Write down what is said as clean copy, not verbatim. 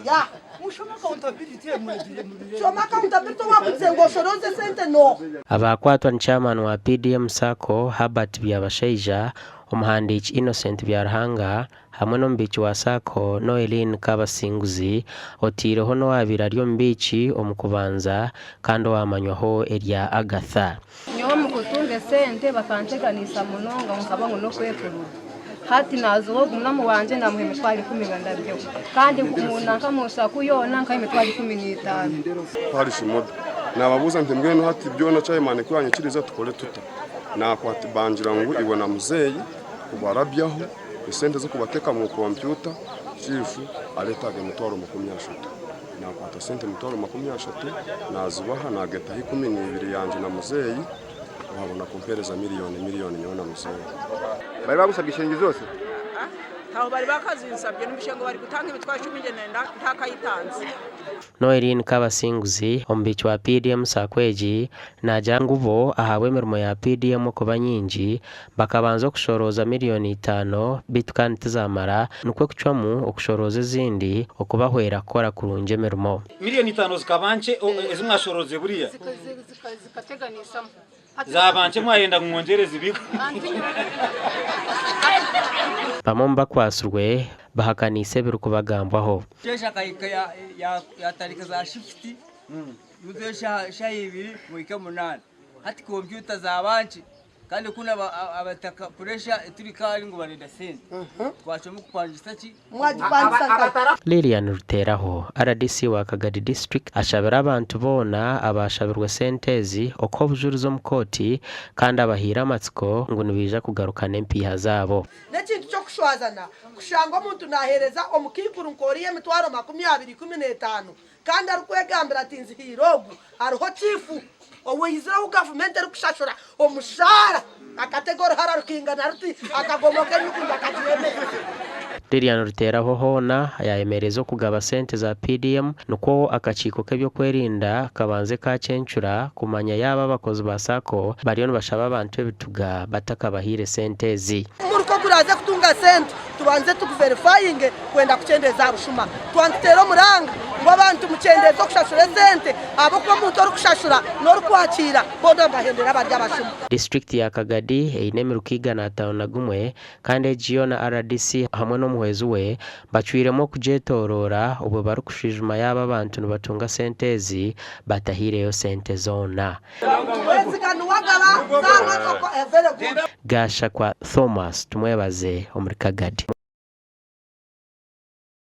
Ya. Abakwatwa ni chairman wa PDM Sacco Herbert Byabashaija, umuhandiki Innocent Byarahanga hamwe n'omubiki wa Sacco Noeline Kabasinguzi otireho no wabira ryo mbiki omukubanza kandi wamanywaho erya Agatha. Nyo mukutunga sente bakanteganisa munonga nkabanga no kwefurura. Hati nazo gumnamu wanje ndamuhe mitwali 10 ngandabyo kandi umuntu nkamusha kuyona nka mitwali 15 Pari shimoda nababuza ntembwe no hati byona chairman kwanyikiriza tukole tuta nakwati banjira ngo ibona muzeyi kubarabyaho isente zo kubateka mu computer chifu aletaga mitwaro 30 nakwata sente mitwaro 30 nazubaha nageta 12 yanje na muzeyi wabona kumpereza miliyoni nyona muzeyi bari bagusabye ishenge zose taho bari bakazinsabye n'umushengo bari gutanga imitwaro 10 nenda ntakayitanze. Noeline Kabasinguzi omubiki wa PDM Sacco naja ngubo ahawe mirimo ya PDM kuba nyingi bakabanza kushoroza 5 miliyoni bitu kandi tizamara nukwe kucwamu okushoroza izindi okubahwera kora kurunje mirimo 5 miliyoni zikabanje ezimwashoroze buriya zikateganisamo zabanje mwayenda kumwongereza ibigo bamomba kwasurwe bahakanise biru kubagambwaho Kesha kayika ya tarika za shift muzesha shayibiri mu 8 hati computer zabanje kandi kuna abataka pressure turikari ngo barenda sente twacho mu kupanjisa ki Lilian Ruteraho RDC wa Kagadi District ashabira abantu bona abashabirwe sentezi oko bujurizo mukoti kandi abahira amatsiko ngo nibija kugarukana empiha zabo Nekintu cyo kushwazana kushanga umuntu nahereza omukikuru nkoriye mitwaro 2015 kandi arikwegambira ati nzihirogu ariho chifu owizira u government ari kushashura omushara akategoro hararukingana ruti akagomoke n'ukunda kajyeme. Lilian Ruteraho hona yayemerezo kugaba sente za PDM nuko akaciko kebyo kwerinda kabanze ka cencura kumanya yaba abakozi ba Sacco bariyo bashaba abantu bituga bataka bahire sentezi Muruko kuraza kutunga sente tubanze tukuverifying kwenda kucendeza rushuma twantero muranga ngo abantu mucendezo kushashura sente abo ko muntu ari kushashura no kwakira bodo bahendera barya bashuma. District ya Kagadi einemirukiga na taona gumwe kandi GIO na RDC hamwe no muhwezu we bacwiremo kujetorora ubu bari kushijuma yaba abantu batunga sentezi batahireyo sente zona Gasha kwa Thomas tumwebaze omuri Kagadi.